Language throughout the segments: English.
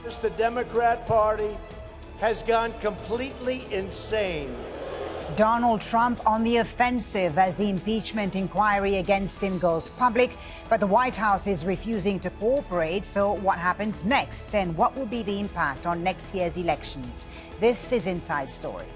The Democrat Party has gone completely insane. Donald Trump on the offensive as the impeachment inquiry against him goes public, but the White House is refusing to cooperate. So what happens next, and what will be the impact on next year's elections? This is Inside Story.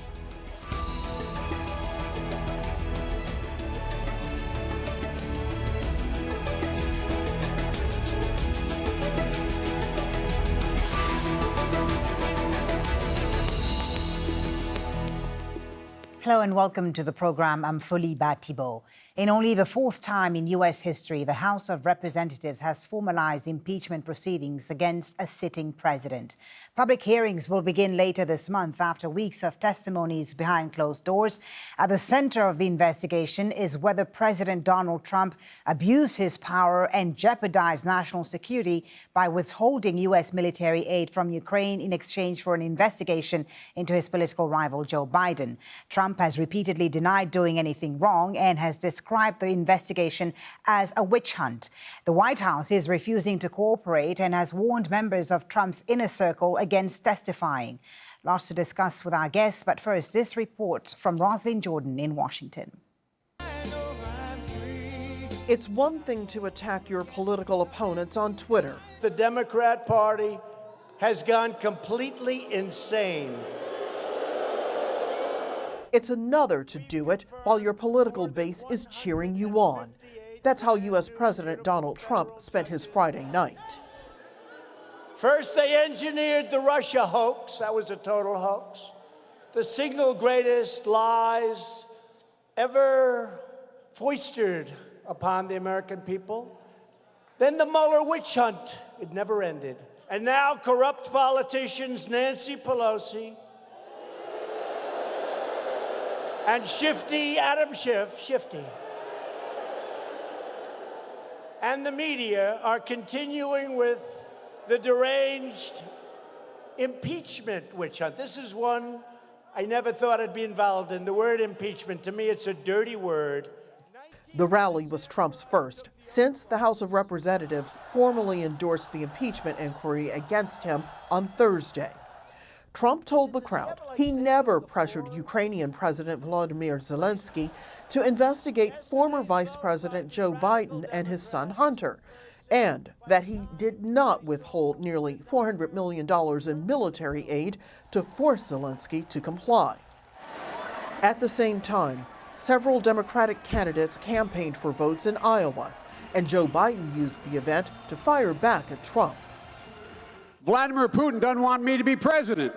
Hello and welcome to the program. I'm Folly Thibault. In only the fourth time in U.S. history, the House of Representatives has formalized impeachment proceedings against a sitting president. Public hearings will begin later this month after weeks of testimonies behind closed doors. At the center of the investigation is whether President Donald Trump abused his power and jeopardized national security by withholding U.S. military aid from Ukraine in exchange for an investigation into his political rival Joe Biden. Trump has repeatedly denied doing anything wrong and has described the investigation as a witch hunt. The White House is refusing to cooperate and has warned members of Trump's inner circle against testifying. Lots to discuss with our guests, but first, this report from Rosalind Jordan in Washington. It's one thing to attack your political opponents on Twitter. The Democrat Party has gone completely insane. It's another to do it while your political base is cheering you on. That's how U.S. President Donald Trump spent his Friday night. First, they engineered the Russia hoax. That was a total hoax. The single greatest lies ever foisted upon the American people. Then the Mueller witch hunt. It never ended. And now corrupt politicians Nancy Pelosi and shifty Adam Schiff, shifty, and the media are continuing with the deranged impeachment witch hunt. This is one I never thought I'd be involved in. The word impeachment, to me, it's a dirty word. The rally was Trump's first since the House of Representatives formally endorsed the impeachment inquiry against him on Thursday. Trump told the crowd he never pressured Ukrainian President Volodymyr Zelensky to investigate former Vice President Joe Biden and his son Hunter, and that he did not withhold nearly $400 million in military aid to force Zelensky to comply. At the same time, several Democratic candidates campaigned for votes in Iowa, and Joe Biden used the event to fire back at Trump. Vladimir Putin doesn't want me to be president.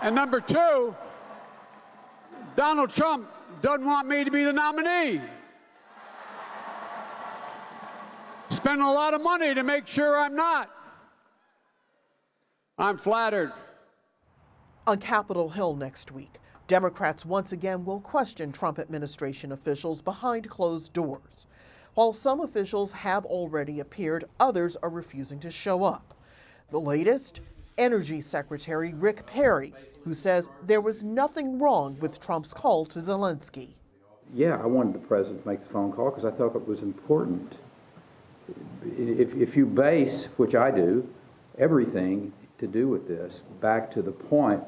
And number two, Donald Trump doesn't want me to be the nominee. Spending a lot of money to make sure I'm not. I'm flattered. On Capitol Hill next week, Democrats once again will question Trump administration officials behind closed doors. While some officials have already appeared, others are refusing to show up. The latest, Energy Secretary Rick Perry, who says there was nothing wrong with Trump's call to Zelensky. Yeah, I wanted the president to make the phone call because I thought it was important. If you base, which I do, everything to do with this back to the point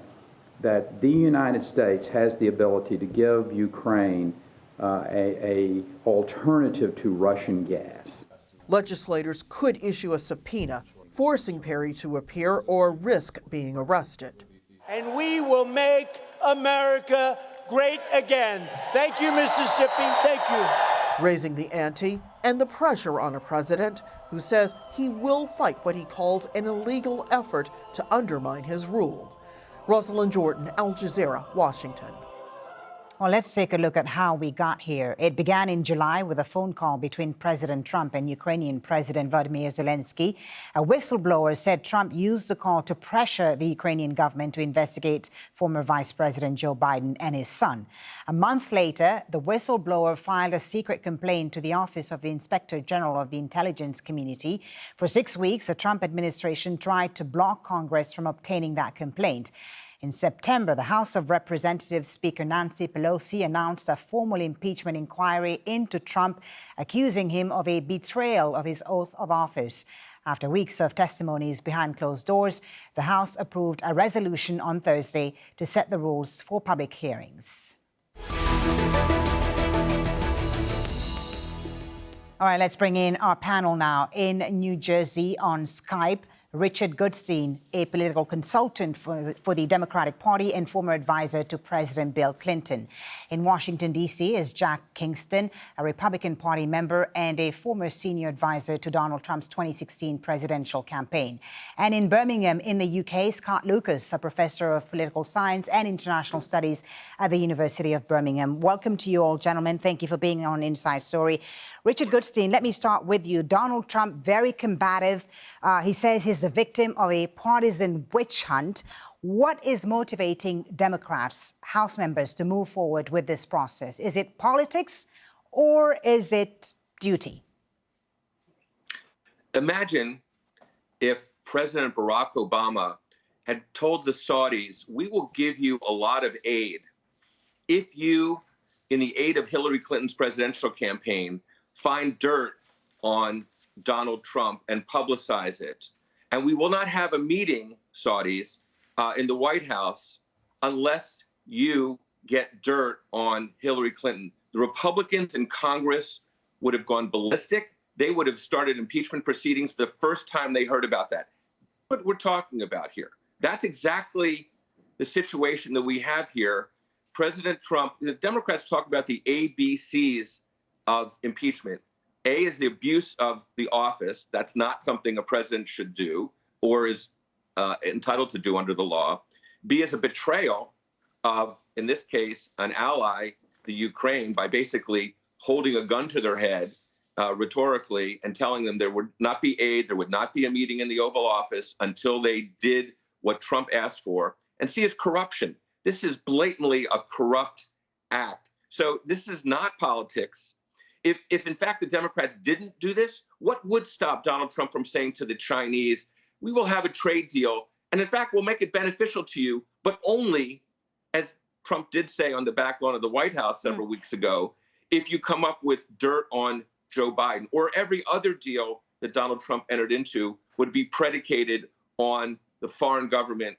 that the United States has the ability to give Ukraine a alternative to Russian gas. Legislators could issue a subpoena forcing Perry to appear or risk being arrested. And we will make America great again. Thank you, Mississippi. Thank you. Raising the ante and the pressure on a president who says he will fight what he calls an illegal effort to undermine his rule. Rosalind Jordan, Al Jazeera, Washington. Well, let's take a look at how we got here. It began in July with a phone call between President Trump and Ukrainian President Volodymyr Zelensky. A whistleblower said Trump used the call to pressure the Ukrainian government to investigate former Vice President Joe Biden and his son. A month later, the whistleblower filed a secret complaint to the Office of the Inspector General of the Intelligence Community. For 6 weeks, the Trump administration tried to block Congress from obtaining that complaint. In September, the House of Representatives Speaker Nancy Pelosi announced a formal impeachment inquiry into Trump, accusing him of a betrayal of his oath of office. After weeks of testimonies behind closed doors, the House approved a resolution on Thursday to set the rules for public hearings. All right, let's bring in our panel now. In New Jersey on Skype, Richard Goodstein, a political consultant for the Democratic Party and former advisor to President Bill Clinton. In Washington, D.C. is Jack Kingston, a Republican Party member and a former senior advisor to Donald Trump's 2016 presidential campaign. And in Birmingham, in the UK, Scott Lucas, a professor of political science and international studies at the University of Birmingham. Welcome to you all, gentlemen. Thank you for being on Inside Story. Richard Goodstein, let me start with you. Donald Trump, very combative. He says he's the victim of a partisan witch hunt. What is motivating Democrats, House members, to move forward with this process? Is it politics or is it duty? Imagine if President Barack Obama had told the Saudis, we will give you a lot of aid if you, in the aid of Hillary Clinton's presidential campaign, find dirt on Donald Trump and publicize it. And we will not have a meeting, Saudis, in the White House unless you get dirt on Hillary Clinton. The Republicans in Congress would have gone ballistic. They would have started impeachment proceedings the first time they heard about that. What we're talking about here. That's exactly the situation that we have here. President Trump, the Democrats talk about the ABCs of impeachment. A is the abuse of the office. That's not something a president should do or is entitled to do under the law. B is a betrayal of, in this case, an ally, the Ukraine, by basically holding a gun to their head rhetorically and telling them there would not be aid, there would not be a meeting in the Oval Office until they did what Trump asked for. And C is corruption. This is blatantly a corrupt act. So this is not politics. If in fact the Democrats didn't do this, what would stop Donald Trump from saying to the Chinese, we will have a trade deal, and in fact we'll make it beneficial to you, but only, as Trump did say on the back lawn of the White House several weeks ago, if you come up with dirt on Joe Biden, or every other deal that Donald Trump entered into would be predicated on the foreign government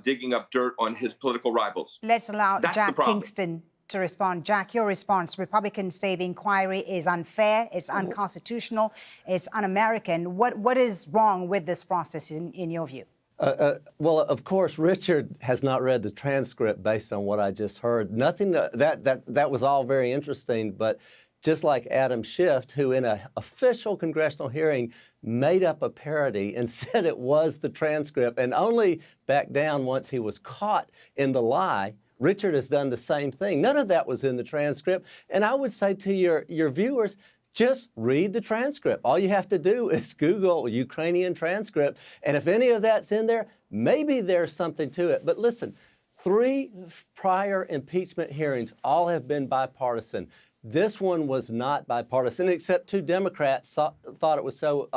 digging up dirt on his political rivals. Let's allow That's Jack Kingston to respond. Jack, your response. Republicans say the inquiry is unfair, it's unconstitutional, it's un-American. What is wrong with this process in your view? Well, of course, Richard has not read the transcript based on what I just heard. Nothing that was all very interesting, but just like Adam Schiff, who in an official congressional hearing made up a parody and said it was the transcript and only backed down once he was caught in the lie, Richard has done the same thing. None of that was in the transcript. And I would say to your viewers, just read the transcript. All you have to do is Google Ukrainian transcript. And if any of that's in there, maybe there's something to it. But listen, 3 prior impeachment hearings all have been bipartisan. This one was not bipartisan, except 2 Democrats thought it was so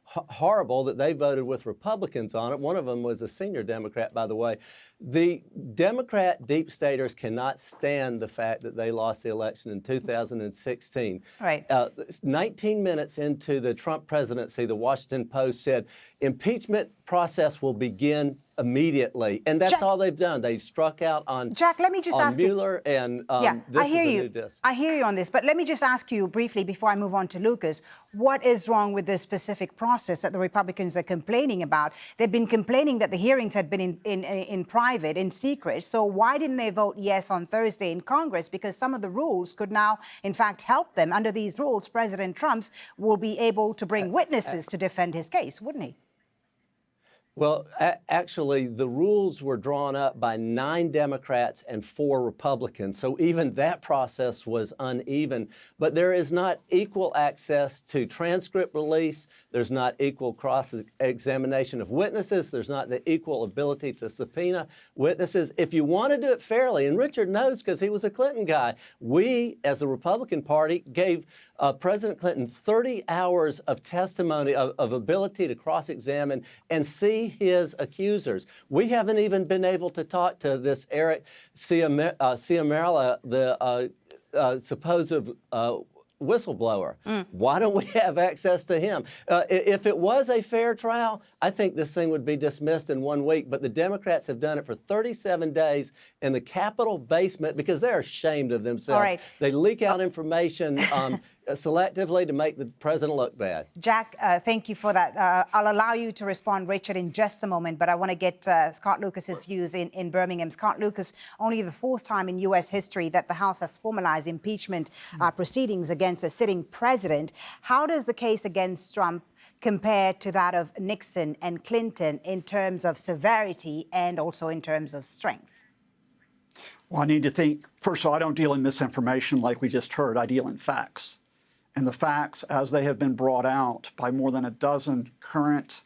horrible that they voted with Republicans on it. One of them was a senior Democrat, by the way. The Democrat deep staters cannot stand the fact that they lost the election in 2016. Right. 19 minutes into the Trump presidency, the Washington Post said, impeachment process will begin immediately. And that's all they've done. They struck out on Jack, let me just ask Mueller and I hear you. I hear you on this, but let me just ask you briefly before I move on to Lucas, what is wrong with this specific process that the Republicans are complaining about? They've been complaining that the hearings had been in private, in secret. So why didn't they vote yes on Thursday in Congress? Because some of the rules could now, in fact, help them. Under these rules, President Trump will be able to bring witnesses to defend his case, wouldn't he? Well, actually, the rules were drawn up by 9 Democrats and 4 Republicans, so even that process was uneven. But there is not equal access to transcript release. There's not equal cross-examination of witnesses. There's not the equal ability to subpoena witnesses. If you want to do it fairly, and Richard knows because he was a Clinton guy, we, as the Republican Party, gave President Clinton 30 hours of testimony, of ability to cross-examine and see his accusers. We haven't even been able to talk to this Eric Ciamarella, the supposed whistleblower. Why don't we have access to him? If it was a fair trial, I think this thing would be dismissed in 1 week, but the Democrats have done it for 37 days in the Capitol basement because they're ashamed of themselves. All right. They leak out information selectively to make the president look bad. Jack, thank you for that. I'll allow you to respond, Richard, in just a moment, but I want to get Scott Lucas's views in Birmingham. Scott Lucas, only the fourth time in U.S. history that the House has formalized impeachment proceedings against a sitting president. How does the case against Trump compare to that of Nixon and Clinton in terms of severity and also in terms of strength? Well, I need to think, first of all, I don't deal in misinformation like we just heard. I deal in facts. And the facts, as they have been brought out by more than a dozen current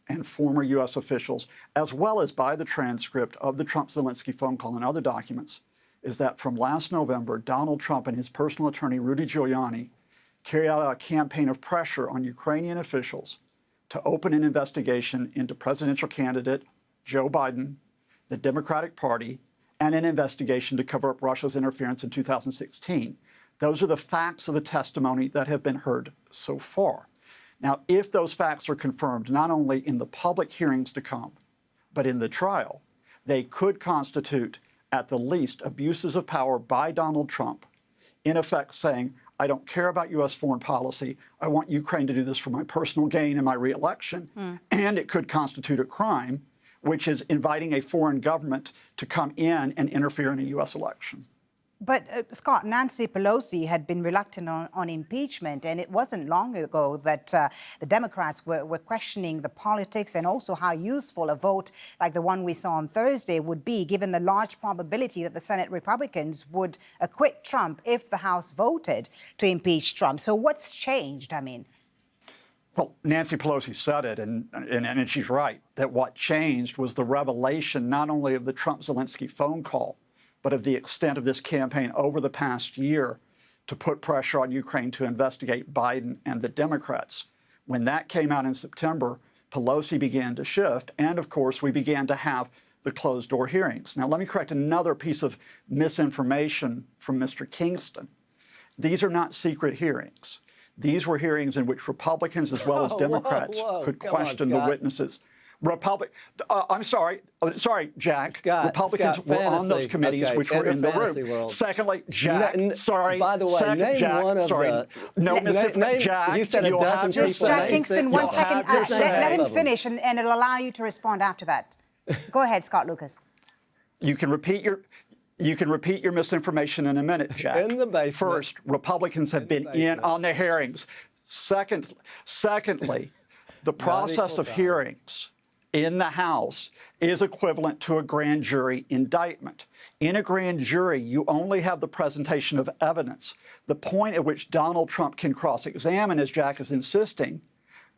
and former U.S. officials, as well as by the transcript of the Trump-Zelensky phone call and other documents, is that from last November, Donald Trump and his personal attorney, Rudy Giuliani, carried out a campaign of pressure on Ukrainian officials to open an investigation into presidential candidate Joe Biden, the Democratic Party, and an investigation to cover up Russia's interference in 2016. Those are the facts of the testimony that have been heard so far. Now, if those facts are confirmed, not only in the public hearings to come, but in the trial, they could constitute, at the least, abuses of power by Donald Trump, in effect saying, I don't care about U.S. foreign policy. I want Ukraine to do this for my personal gain and my reelection. And it could constitute a crime, which is inviting a foreign government to come in and interfere in a U.S. election. But, Scott, Nancy Pelosi had been reluctant on impeachment, and it wasn't long ago that the Democrats were questioning the politics and also how useful a vote like the one we saw on Thursday would be, given the large probability that the Senate Republicans would acquit Trump if the House voted to impeach Trump. So what's changed, I mean? Well, Nancy Pelosi said it, and she's right, that what changed was the revelation not only of the Trump-Zelensky phone call, but of the extent of this campaign over the past year to put pressure on Ukraine to investigate Biden and the Democrats. When that came out in September, Pelosi began to shift, and of course, we began to have the closed-door hearings. Now, let me correct another piece of misinformation from Mr. Kingston. These are not secret hearings. These were hearings in which Republicans as well as Democrats could question the witnesses. I'm sorry, Jack. Scott, Republicans were on those committees, which were in the room. World. Secondly, Jack, sorry. By the way, name Jack, one of sorry. the... No, Jack, you said a dozen people. Just Jack Kingston, 1 second. Let him finish, and it'll allow you to respond after that. Go ahead, Scott Lucas. You can repeat your misinformation in a minute, Jack. In the basement. First, Republicans have been in on the hearings. Secondly, the process of hearings in the House is equivalent to a grand jury indictment. In a grand jury, you only have the presentation of evidence. The point at which Donald Trump can cross-examine, as Jack is insisting,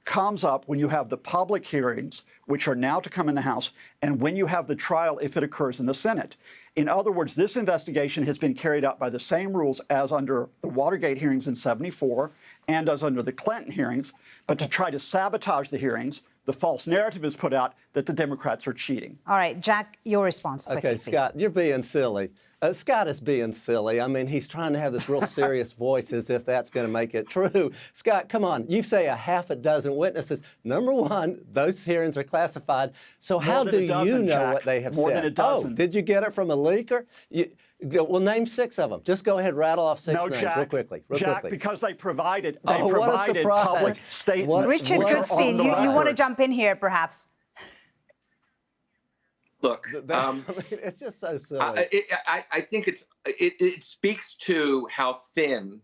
comes up when you have the public hearings, which are now to come in the House, and when you have the trial if it occurs in the Senate. In other words, this investigation has been carried out by the same rules as under the Watergate hearings in '74 and as under the Clinton hearings, but to try to sabotage the hearings, the false narrative is put out that the Democrats are cheating. All right, Jack, your response quickly, Okay, Scott, you're being silly. Scott is being silly. I mean, he's trying to have this real serious voice as if that's going to make it true. Scott, come on. You say a half a dozen witnesses. Number one, those hearings are classified. So how do you know what they have said? More than a dozen. Oh, did you get it from a leaker? Well, name 6 of them. Just go ahead, rattle off 6 names real quickly. Jack, because they provided what a public statements. Richard Goodstein, you want to jump in here, perhaps? Look, it's just so silly. I think it speaks to how thin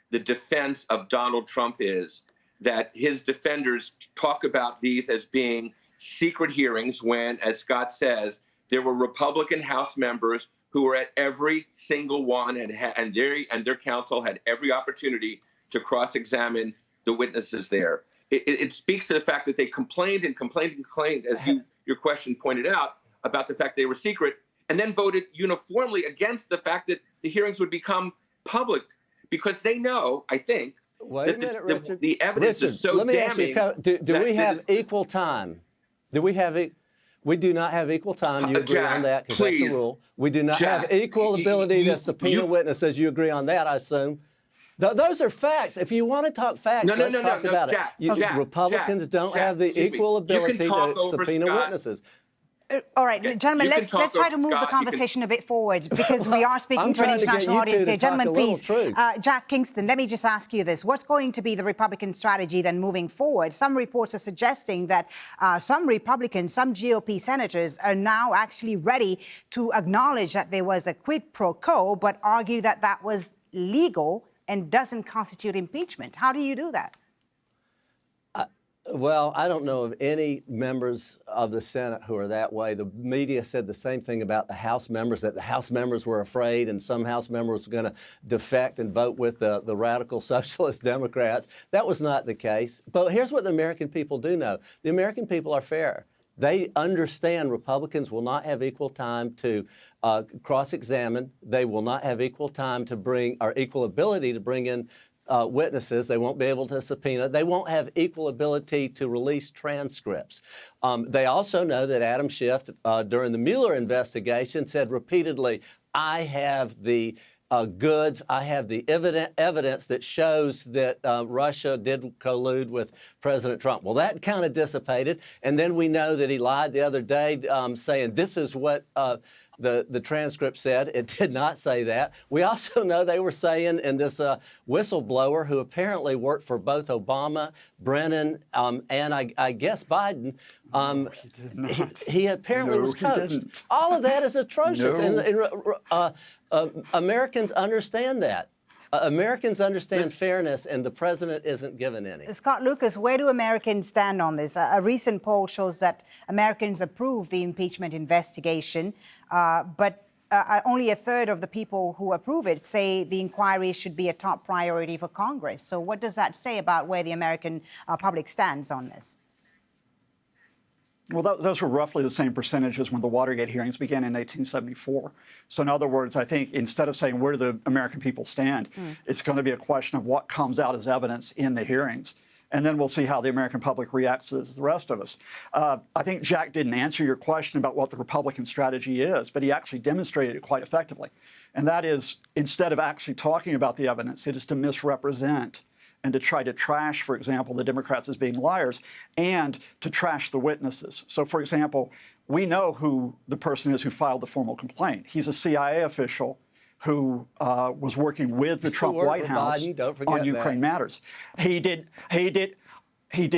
the defense of Donald Trump is, that his defenders talk about these as being secret hearings when, as Scott says, there were Republican House members who were at every single one and their counsel had every opportunity to cross-examine the witnesses there. It speaks to the fact that they complained and complained and complained, as your question pointed out, about the fact they were secret, and then voted uniformly against the fact that the hearings would become public, because they know, I think, Wait that a minute, the, Richard. the evidence is so let me ask you, damning. do we have equal time? Do we have we do not have equal time. You agree Jack, on that because that's the please. rule. We do not Jack, have equal ability to subpoena witnesses. You agree on that, I assume. Those are facts. If you want to talk facts, let's talk about Jack, it. Jack, Republicans don't Jack, have the excuse me. equal You can ability talk to over subpoena Scott. witnesses. All right, gentlemen, let's try to move the Scott, conversation a bit forward because we are speaking to an trying to get international you audience two here. to talk Gentlemen, a little please. truth. Jack Kingston, let me just ask you this. What's going to be the Republican strategy then moving forward? Some reports are suggesting that some Republicans, some GOP senators are now actually ready to acknowledge that there was a quid pro quo, but argue that that was legal and doesn't constitute impeachment. How do you do that? Well, I don't know of any members of the Senate who are that way. The media said the same thing about the House members, that the House members were afraid and some House members were going to defect and vote with the radical socialist Democrats. That was not the case. But here's what the American people do know. The American people are fair. They understand Republicans will not have equal time to cross-examine. They will not have equal time to bring, or equal ability to bring in witnesses. They won't be able to subpoena. They won't have equal ability to release transcripts. They also know that Adam Schiff, during the Mueller investigation, said repeatedly, I have the goods, I have the evidence that shows that Russia did collude with President Trump. Well, that kind of dissipated. And then we know that he lied the other day saying this is what the transcript said. It did not say that. We also know they were saying, and this whistleblower who apparently worked for both Obama, Brennan, and I guess Biden, he apparently was coached. All of that is atrocious. And Americans understand that. Americans understand fairness, and the president isn't given any. Scott Lucas, where do Americans stand on this? A recent poll shows that Americans approve the impeachment investigation, but only a third of the people who approve it say the inquiry should be a top priority for Congress. So what does that say about where the American public stands on this? Well, those were roughly the same percentages when the Watergate hearings began in 1874. So in other words, I think instead of saying where do the American people stand, it's going to be a question of what comes out as evidence in the hearings. And then we'll see how the American public reacts to this as the rest of us. I think Jack didn't answer your question about what the Republican strategy is, but he actually demonstrated it quite effectively. And that is, instead of actually talking about the evidence, it is to misrepresent and to try to trash, for example, the Democrats as being liars, and to trash the witnesses. So, for example, we know who the person is who filed the formal complaint. He's a CIA official who was working with the Trump White House on Ukraine matters. He did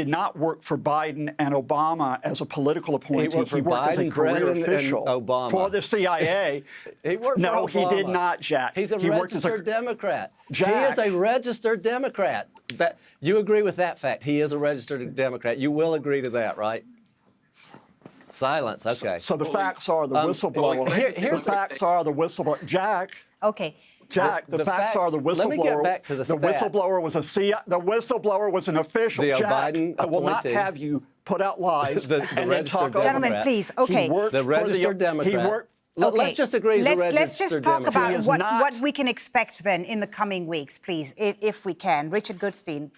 not work for Biden and Obama as a political appointee. He worked as a career official for the CIA. He worked for No, Obama. he did not, Jack. He's a registered Democrat. Jack. He is a registered Democrat. You agree with that fact? He is a registered Democrat. You will agree to that, right? Silence. Okay. So the facts are the whistleblower. The facts are the whistleblower. Jack. Okay. Jack, the facts are the whistleblower. Let me get back to the whistleblower was a CIA. The whistleblower was an official. Jack, I will not have you put out lies and then talk over. Gentlemen, please. Okay. The registered Democrat. He worked. Okay. Let's just agree he's a registered Let's just talk Democrat. about what we can expect then in the coming weeks, please, if we can. Richard Goodstein,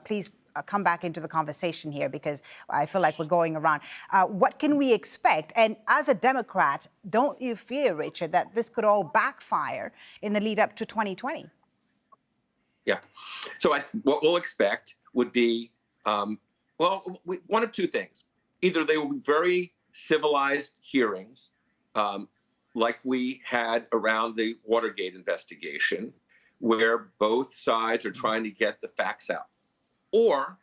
please come back into the conversation here because I feel like we're going around. What can we expect? And as a Democrat, don't you fear, Richard, that this could all backfire in the lead up to 2020? Yeah. So what we'll expect would be, one of two things. Either they will be very civilized hearings, like we had around the Watergate investigation, where both sides are trying to get the facts out. Or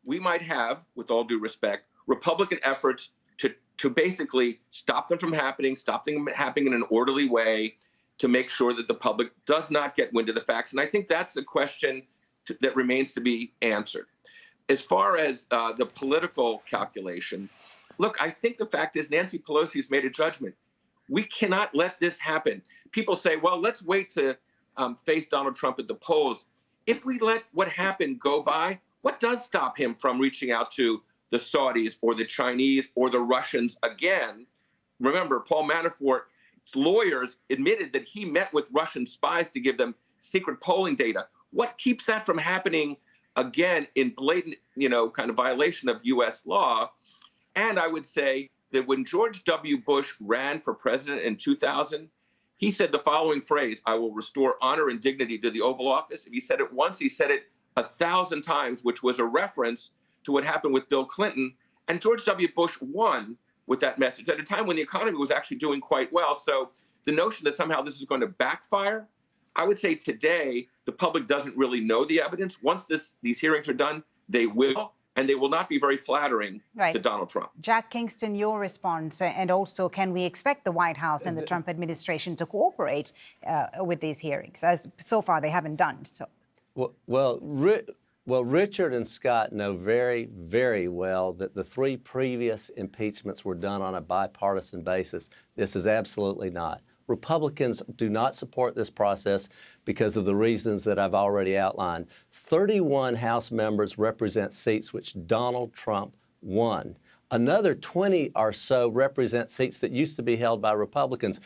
we might have, with all due respect, Republican efforts to basically stop them from happening, stop them happening in an orderly way to make sure that the public does not get wind of the facts. And I think that's a question that remains to be answered. As far as the political calculation, look, I think the fact is Nancy Pelosi has made a judgment. We cannot let this happen. People say, well, let's wait to face Donald Trump at the polls. If we let what happened go by, what does stop him from reaching out to the Saudis or the Chinese or the Russians again? Remember, Paul Manafort's lawyers admitted that he met with Russian spies to give them secret polling data. What keeps that from happening again in blatant, kind of violation of U.S. law? And I would say that when George W. Bush ran for president in 2000, he said the following phrase: "I will restore honor and dignity to the Oval Office." If he said it once, he said it 1,000 times, which was a reference to what happened with Bill Clinton. And George W. Bush won with that message at a time when the economy was actually doing quite well. So the notion that somehow this is going to backfire, I would say today the public doesn't really know the evidence. Once these hearings are done, they will, and they will not be very flattering to Donald Trump. Jack Kingston, your response, and also can we expect the White House and the Trump administration to cooperate with these hearings, as so far they haven't done so? Well, Richard and Scott know very, very well that the 3 previous impeachments were done on a bipartisan basis. This is absolutely not. Republicans do not support this process because of the reasons that I've already outlined. 31 House members represent seats which Donald Trump won. Another 20 or so represent seats that used to be held by Republicans.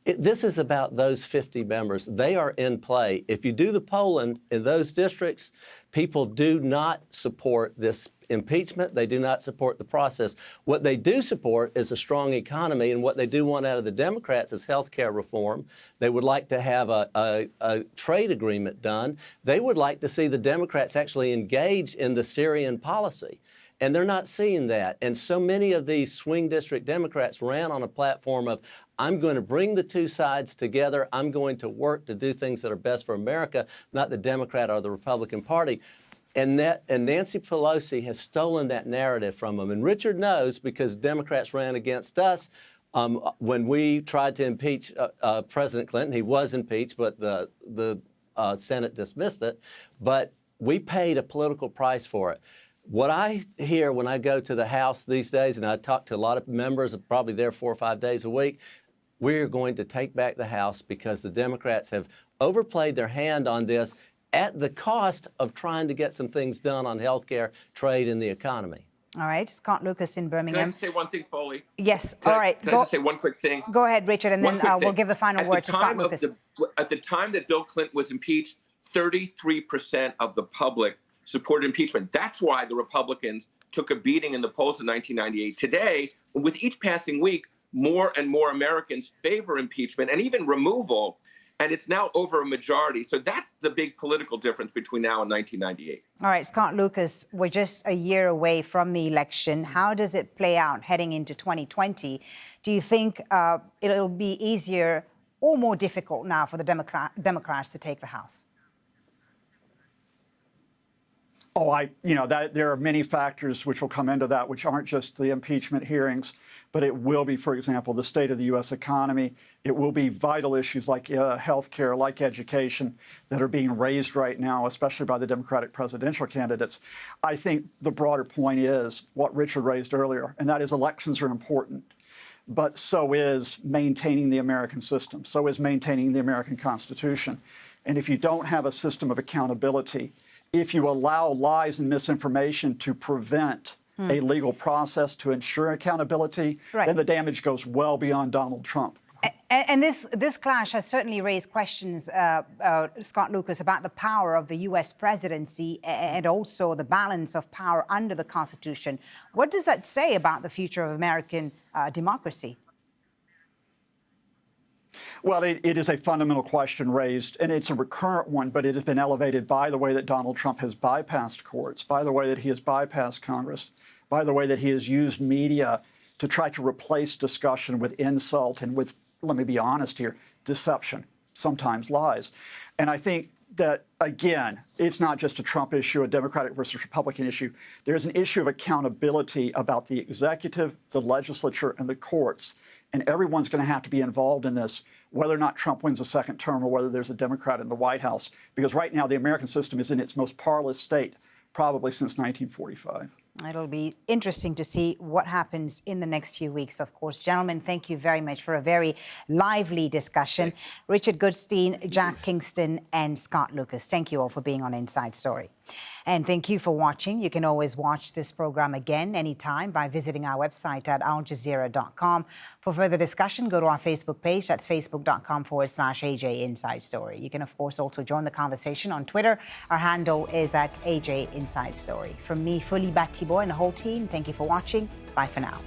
This is about those 50 members. They are in play. If you do the polling in those districts, people do not support this impeachment. They do not support the process. What they do support is a strong economy, and what they do want out of the Democrats is health care reform. They would like to have a trade agreement done. They would like to see the Democrats actually engage in the Syrian policy. And they're not seeing that. And so many of these swing district Democrats ran on a platform of, I'm going to bring the two sides together. I'm going to work to do things that are best for America, not the Democrat or the Republican Party. And Nancy Pelosi has stolen that narrative from them. And Richard knows, because Democrats ran against us when we tried to impeach President Clinton. He was impeached, but the Senate dismissed it. But we paid a political price for it. What I hear when I go to the House these days, and I talk to a lot of members, probably there 4 or 5 days a week, we're going to take back the House because the Democrats have overplayed their hand on this at the cost of trying to get some things done on health care, trade, and the economy. All right. Scott Lucas in Birmingham. Can I just say one thing, Foley? Yes. All right. Can I just say one quick thing? Go ahead, Richard, and then we'll give the final word to Scott Lucas. At the time that Bill Clinton was impeached, 33% of the public supported impeachment. That's why the Republicans took a beating in the polls in 1998. Today, with each passing week, more and more Americans favor impeachment and even removal, and it's now over a majority. So that's the big political difference between now and 1998. All right, Scott Lucas, we're just a year away from the election. How does it play out heading into 2020? Do you think it'll be easier or more difficult now for the Democrats to take the House? There are many factors which will come into that, which aren't just the impeachment hearings, but it will be, for example, the state of the U.S. economy. It will be vital issues like health care, like education, that are being raised right now, especially by the Democratic presidential candidates. I think the broader point is what Richard raised earlier, and that is elections are important. But so is maintaining the American system. So is maintaining the American Constitution. And if you don't have a system of accountability, if you allow lies and misinformation to prevent a legal process to ensure accountability, then the damage goes well beyond Donald Trump. And this clash has certainly raised questions, Scott Lucas, about the power of the U.S. presidency and also the balance of power under the Constitution. What does that say about the future of American democracy? Well, it is a fundamental question raised, and it's a recurrent one, but it has been elevated by the way that Donald Trump has bypassed courts, by the way that he has bypassed Congress, by the way that he has used media to try to replace discussion with insult and with, let me be honest here, deception, sometimes lies. And I think that, again, it's not just a Trump issue, a Democratic versus Republican issue. There's an issue of accountability about the executive, the legislature, and the courts. And everyone's going to have to be involved in this, whether or not Trump wins a second term or whether there's a Democrat in the White House. Because right now, the American system is in its most parlous state, probably since 1945. It'll be interesting to see what happens in the next few weeks, of course. Gentlemen, thank you very much for a very lively discussion. Richard Goodstein, Jack Kingston, and Scott Lucas, thank you all for being on Inside Story. And thank you for watching. You can always watch this program again anytime by visiting our website at aljazeera.com. For further discussion, go to our Facebook page. That's facebook.com/AJ Inside Story. You can, of course, also join the conversation on Twitter. Our handle is at AJ Inside Story. From me, Folly, Thibault, and the whole team, thank you for watching. Bye for now.